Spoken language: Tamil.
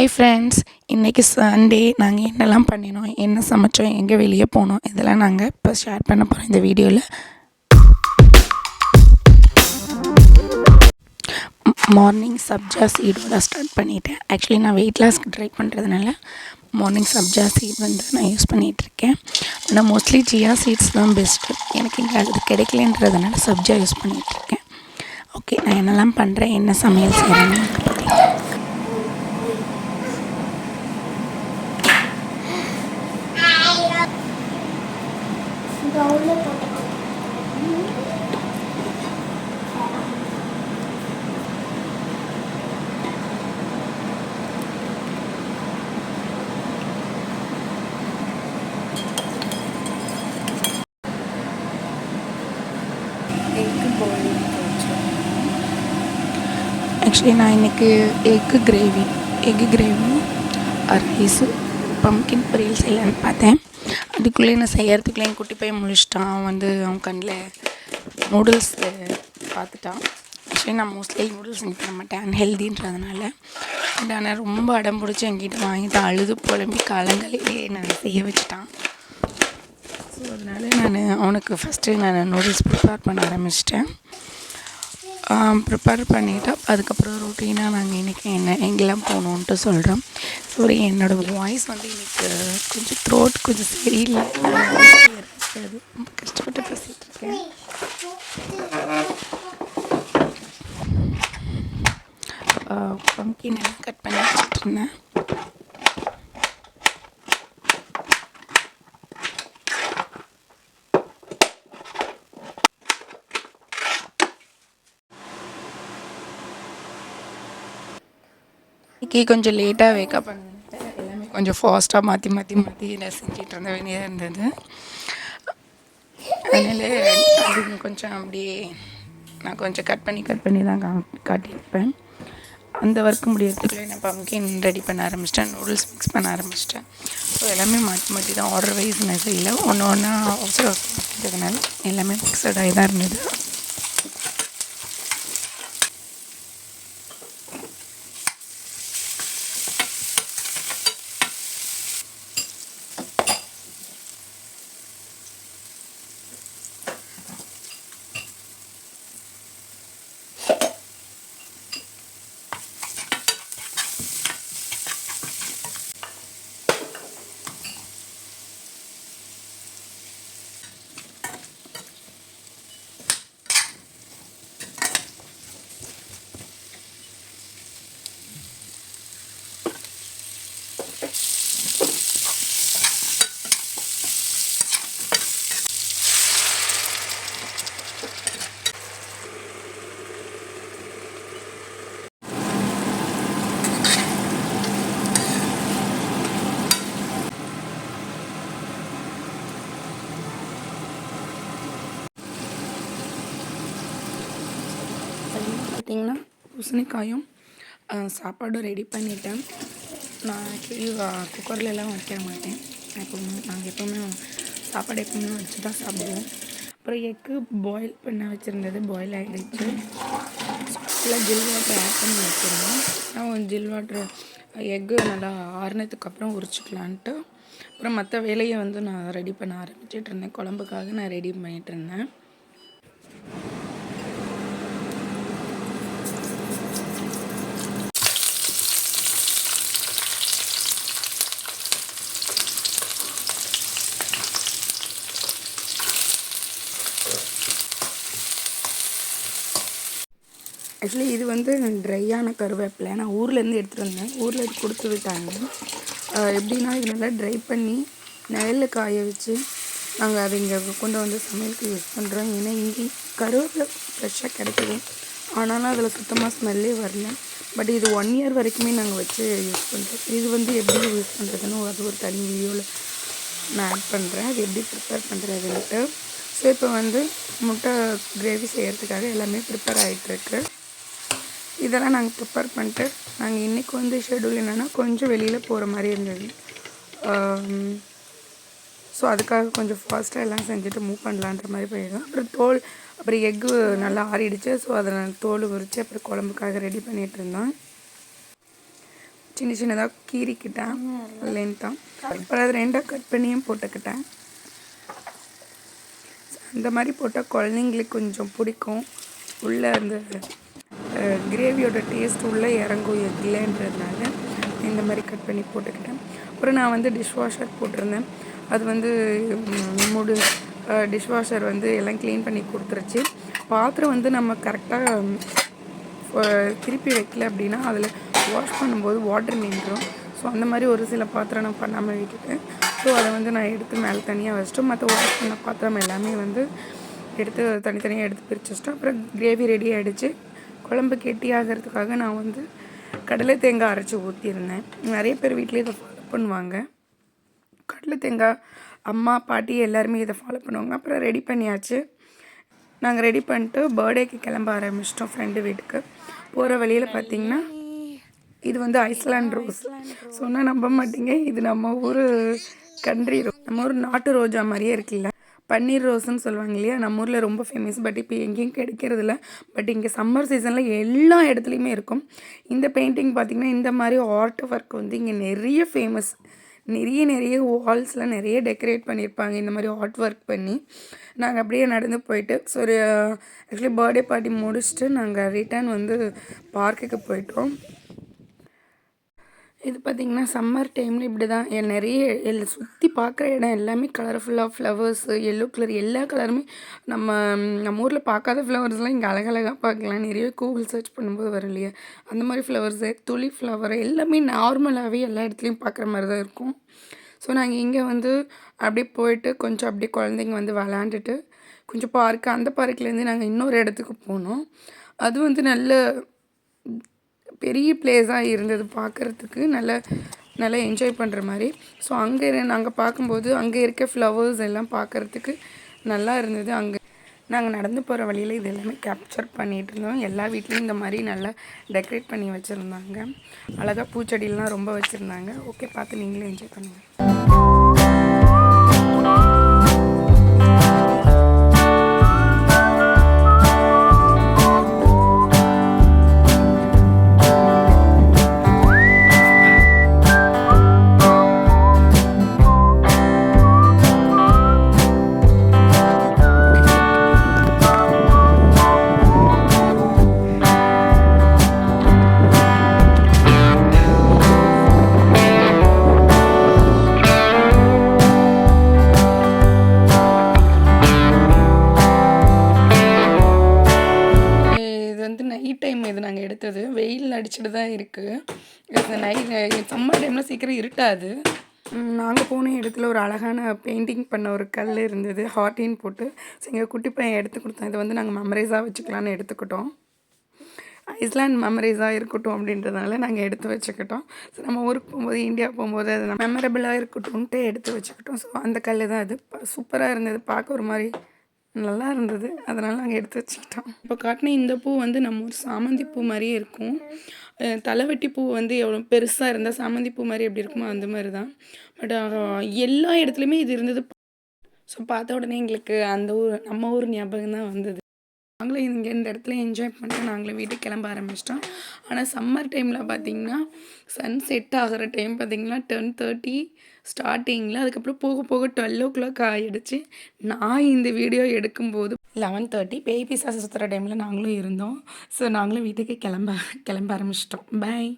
ஹாய் ஃப்ரெண்ட்ஸ், இன்றைக்கி சண்டே. நாங்கள் என்னெல்லாம் பண்ணினோம், என்ன சமைச்சோம், எங்கே வெளியே போனோம், இதெல்லாம் நாங்கள் இப்போ ஷேர் பண்ண போகிறோம் இந்த வீடியோவில். மார்னிங் சப்ஜா சீடோட ஸ்டார்ட் பண்ணிட்டேன். ஆக்சுவலி நான் வெயிட் லாஸ்க்கு ட்ரை பண்ணுறதுனால மார்னிங் சப்ஜா சீட் நான் யூஸ் பண்ணிகிட்ருக்கேன். ஆனால் மோஸ்ட்லி சியா சீட்ஸ் தான் பெஸ்ட்டு. எனக்கு இங்கே அது கிடைக்கலன்றதுனால சப்ஜா யூஸ் பண்ணிகிட்ருக்கேன். ஓகே, நான் என்னெல்லாம் பண்ணுறேன், என்ன சமையல் செய்கிறேன்னு எக்கு பாயில் வச்சோம். ஆக்சுவலி நான் இன்றைக்கி எக்கு கிரேவி ரைஸு பம்கின் பொரியல் செய்யலான்னு பார்த்தேன். அதுக்குள்ளே நான் செய்யறதுக்குள்ளே என் குட்டி பையன் முழிச்சிட்டான். அவன் கண்ணில் நூடுல்ஸ் பார்த்துட்டான். ஆக்சுவலி நான் மோஸ்ட்லி நூடுல்ஸ் செஞ்சு பண்ண மாட்டேன், அன்ஹெல்தின்றதுனால. ஆனால் ரொம்ப அடம் பிடிச்சி என்கிட்ட வாங்கிட்டு அழுது புலம்பி காலங்களிலே நான் செய்ய வச்சுட்டான். ஸோ அதனால் அவனுக்கு ஃபஸ்ட்டு நூடுல்ஸ் ப்ரிப்பேர் பண்ண ஆரம்பிச்சிட்டேன். ப்ரிப்பேர் பண்ணிவிட்டு அதுக்கப்புறம் ரொட்டீனாக நாங்கள் இன்றைக்கி எங்கெல்லாம் போகணுன்ட்டு சொல்கிறோம். சாரி, என்னோடய வாய்ஸ் இன்றைக்கி கொஞ்சம் த்ரோட் கொஞ்சம் சரியில்லை, அது ரொம்ப கஷ்டப்பட்டு பேசிகிட்ருக்கேன். பம்கின் எல்லாம் கட் பண்ணி வச்சுட்ருந்தேன். இன்றைக்கி கொஞ்சம் லேட்டாக வேக்கப் பண்ணிட்டேன். எல்லாமே கொஞ்சம் ஃபாஸ்ட்டாக மாற்றி நான் செஞ்சிட்டு இருந்த வேண்டியதாக இருந்தது. அதனால் அது கொஞ்சம் அப்படியே நான் கொஞ்சம் கட் பண்ணி தான் காட்டியிருப்பேன். அந்த ஒர்க்கு முடியறதுக்குள்ளே நான் பம்கின் ரெடி பண்ண ஆரம்பிச்சிட்டேன், நூடுல்ஸ் மிக்ஸ் பண்ண ஆரம்பிச்சிட்டேன். ஸோ எல்லாமே மாற்றி தான், ஆர்டர் வைஸ் நான் செய்யலை, ஒன்றா அவசரத்தினால எல்லாமே மிக்சடாகி தான் இருந்தது. பார்த்திங்கன்னா பூசணிக்காயும் சாப்பாடும் ரெடி பண்ணிட்டேன். நான் ஆக்சுவலி குக்கர்லலாம் வைக்க மாட்டேன். நாங்கள் எப்போவுமே சாப்பாடு எப்போவுமே வச்சு தான் சாப்பிடுவோம். அப்புறம் எக்கு பாயில் பண்ண வச்சுருந்தது பாயில் ஆகிடுச்சு. ஃபுல்லாக ஜில் வாட்டர் ஆட் பண்ணி வச்சுருந்தோம். நான் ஜில் வாட்டர் எக்கு நல்லா ஆறுனதுக்கப்புறம் உரிச்சிக்கலான்ட்டு அப்புறம் மற்ற வேலையை நான் ரெடி பண்ண ஆரம்பிச்சிட்டு இருந்தேன். குழம்புக்காக நான் ரெடி பண்ணிகிட்டு இருந்தேன். ஆக்சுவலி இது ட்ரையான கருவேப்பிலை நான் ஊர்லேருந்து எடுத்துகிட்டு வந்தேன். ஊரில் இது கொடுத்து விட்டாங்க. எப்படின்னா இது நல்லா ட்ரை பண்ணி நிழலில் காய வச்சு நாங்கள் அதை இங்கே கொண்டு வந்து சமையலுக்கு யூஸ் பண்ணுறோம். ஏன்னா இங்கே கருவேப்பிலை ஃப்ரெஷ்ஷாக கிடைக்கிது, ஆனாலும் அதில் சுத்தமாக ஸ்மெல்லே வரல. பட் இது 1 இயர் வரைக்குமே நாங்கள் வச்சு யூஸ் பண்ணுறோம். இது எப்படி யூஸ் பண்ணுறதுன்னு அது ஒரு தனி வீடியோவில் நான் ஆட் பண்ணுறேன், அது எப்படி ப்ரிப்பேர் பண்ணுறதுன்ட்டு. ஸோ இப்போ முட்டை கிரேவி செய்கிறதுக்காக எல்லாமே ப்ரிப்பேர் ஆகிட்டுருக்கு. இதெல்லாம் நாங்கள் ப்ரிப்பேர் பண்ணிட்டு நாங்கள் இன்றைக்கி ஷெட்யூல் என்னென்னா கொஞ்சம் வெளியில் போகிற மாதிரி இருந்தது. ஸோ அதுக்காக கொஞ்சம் ஃபாஸ்ட்டாக எல்லாம் செஞ்சுட்டு மூவ் பண்ணலான்ற மாதிரி போயிடும். அப்புறம் எக்கு நல்லா ஆறிடுச்சு. ஸோ அதை நான் தோல் உரித்து அப்புறம் குழம்புக்காக ரெடி பண்ணிகிட்டு இருந்தோம். சின்ன சின்னதாக கீறிக்கிட்டேன் லென்த்தாக. அப்புறம் அது 2ஆக கட் பண்ணியும் போட்டுக்கிட்டேன். இந்த மாதிரி போட்டால் குழந்தைங்களுக்கு கொஞ்சம் பிடிக்கும். உள்ளே அந்த கிரேவியோட டேஸ்ட் உள்ளே இறங்கும் எக்லன்றதுனால இந்த மாதிரி கட் பண்ணி போட்டுக்கிட்டேன். அப்புறம் நான் வந்து டிஷ் வாஷர் போட்டிருந்தேன். அது வந்து டிஷ் வாஷர் வந்து எல்லாம் க்ளீன் பண்ணி கொடுத்துருச்சு. பாத்திரம் வந்து நம்ம கரெக்டாக திருப்பி வைக்கல அப்படின்னா அதில் வாஷ் பண்ணும்போது வாட்டர் நின்றுடும். ஸோ அந்த மாதிரி ஒரு சில பாத்திரம் நான் பண்ணாமல் விட்டுட்டேன். ஸோ அதை வந்து நான் எடுத்து மேலே தனியாக வச்சுட்டு மற்ற வாஷ் பண்ண பாத்திரம் எல்லாமே வந்து எடுத்து தனித்தனியாக எடுத்து பிரித்து வச்சுட்டேன். அப்புறம் கிரேவி ரெடி ஆகிடுச்சு. குழம்பு கெட்டியாகிறதுக்காக நான் வந்து கடலை தேங்காய் அரைச்சி ஊற்றிருந்தேன். நிறைய பேர் வீட்டிலே இதை ஃபாலோ பண்ணுவாங்க. கடலை தேங்காய் அம்மா பாட்டி எல்லாருமே இதை ஃபாலோ பண்ணுவாங்க. அப்புறம் ரெடி பண்ணியாச்சு. நாங்கள் ரெடி பண்ணிட்டு பர்த்டேக்கு கிளம்ப ஆரம்பிச்சிட்டோம் ஃப்ரெண்டு வீட்டுக்கு. போகிற வழியில் பார்த்திங்கன்னா இது வந்து ஐஸ்லாண்ட் ரோஸ். சொன்னால் நம்ப மாட்டீங்க, இது நம்ம ஊர் கண்ட்ரி ரோஸ். நம்ம ஊர் நாட்டு ரோஜா மாதிரியே இருக்குல்ல, பன்னீர் ரோஸ்ன்னு சொல்லுவாங்க இல்லையா, நம்ம ஊரில் ரொம்ப ஃபேமஸ். பட் இப்போ எங்கேயும் கிடைக்கிறதில்ல. பட் இங்கே சம்மர் சீசனில் எல்லா இடத்துலையுமே இருக்கும். இந்த பெயிண்டிங் பார்த்திங்கன்னா இந்த மாதிரி ஆர்ட் ஒர்க் வந்து இங்கே நிறைய ஃபேமஸ். நிறைய வால்ஸில் நிறைய டெக்கரேட் பண்ணியிருப்பாங்க இந்த மாதிரி ஆர்ட் ஒர்க் பண்ணி. நாங்கள் அப்படியே நடந்து போயிட்டு ஆக்சுவலி பர்த்டே பார்ட்டி முடிச்சுட்டு நாங்கள் ரிட்டர்ன் வந்து பார்க்குக்கு போயிட்டோம். இது பார்த்திங்கன்னா சம்மர் டைமில் இப்படி தான் நிறைய சுற்றி பார்க்குற இடம் எல்லாமே கலர்ஃபுல்லாக ஃப்ளவர்ஸு, எல்லோ கலர் எல்லா கலருமே நம்ம ஊரில் பார்க்காத ஃப்ளவர்ஸ்லாம் இங்கே அழகழகாக பார்க்கலாம். நிறைய கூகுள் சர்ச் பண்ணும்போது வரும் இல்லையா, அந்த மாதிரி ஃப்ளவர்ஸு, துளி ஃப்ளவர் எல்லாமே நார்மலாகவே எல்லா இடத்துலையும் பார்க்குற மாதிரி தான் இருக்கும். ஸோ நாங்கள் இங்கே வந்து அப்படியே போயிட்டு கொஞ்சம் அப்படியே குழந்தைங்க வந்து விளாண்டுட்டு கொஞ்சம் அந்த பார்க்லேருந்து நாங்கள் இன்னொரு இடத்துக்கு போனோம். அது வந்து நல்ல பெரிய பிளேஸாக இருந்தது பார்க்குறதுக்கு, நல்லா என்ஜாய் பண்ணுற மாதிரி. ஸோ நாங்கள் பார்க்கும்போது அங்கே இருக்க ஃப்ளவர்ஸ் எல்லாம் பார்க்குறதுக்கு நல்லா இருந்தது. அங்கே நாங்கள் நடந்து போகிற வழியில் இது எல்லாமே கேப்சர் பண்ணிகிட்டு இருந்தோம். எல்லா வீட்லேயும் இந்த மாதிரி நல்லா டெக்கரேட் பண்ணி வச்சுருந்தாங்க. அழகாக பூச்செடியெலாம் ரொம்ப வச்சுருந்தாங்க. ஓகே, பார்த்து நீங்களே என்ஜாய் பண்ணுங்கள். இது நாங்கள் எடுத்தது வெயில் அடிச்சுட்டு தான் இருக்குது. சம்மர் டைமில் சீக்கிரம் இருட்டாது. நாங்கள் போன இடத்துல ஒரு அழகான பெயிண்டிங் பண்ண ஒரு கல் இருந்தது, ஹார்ட்டின் போட்டு. ஸோ எங்கள் குட்டி பையன் எடுத்து கொடுத்தோம். இதை வந்து நாங்கள் மெமரைஸாக வச்சுக்கலான்னு எடுத்துக்கிட்டோம். ஐஸ்லாண்ட் மெமரிஸாக இருக்கட்டும் அப்படின்றதுனால நாங்கள் எடுத்து வச்சுக்கிட்டோம். ஸோ நம்ம ஊருக்கு போகும்போது, இந்தியா போகும்போது அது மெமரபிளாக இருக்கட்டும்ன்ட்டு எடுத்து வச்சுக்கிட்டோம். ஸோ அந்த கல் தான் அது. சூப்பராக இருந்தது, பார்க்க ஒரு மாதிரி நல்லா இருந்தது. அதனால் நாங்கள் எடுத்து வச்சுக்கிட்டோம். இப்போ காட்டின இந்த பூ வந்து நம்ம ஒரு சாமந்தி பூ மாதிரியே இருக்கும். தலைவெட்டி பூ வந்து எவ்வளோ பெருசாக இருந்தால் சாமந்தி பூ மாதிரி எப்படி இருக்குமோ அந்த மாதிரி தான். பட் எல்லா இடத்துலையுமே இது இருந்தது. ஸோ பார்த்த உடனே எங்களுக்கு நம்ம ஊர் ஞாபகம் தான் வந்தது. நாங்களும் இங்கே இந்த இடத்துல என்ஜாய் பண்ணிட்டு நாங்களும் வீட்டுக்கு கிளம்ப ஆரம்பிச்சிட்டோம். ஆனால் சம்மர் டைமில் பார்த்திங்கன்னா சன் செட் ஆகிற டைம் பார்த்திங்கன்னா 10:30 ஸ்டார்டிங்கில், அதுக்கப்புறம் போக போக 12 o'clock ஆகிடுச்சு. நான் இந்த வீடியோ எடுக்கும்போது 11:30 பேய் பிசாசு சுற்றுற டைமில் நாங்களும் இருந்தோம். ஸோ நாங்களும் வீட்டுக்கு கிளம்ப ஆரம்பிச்சிட்டோம். பாய்.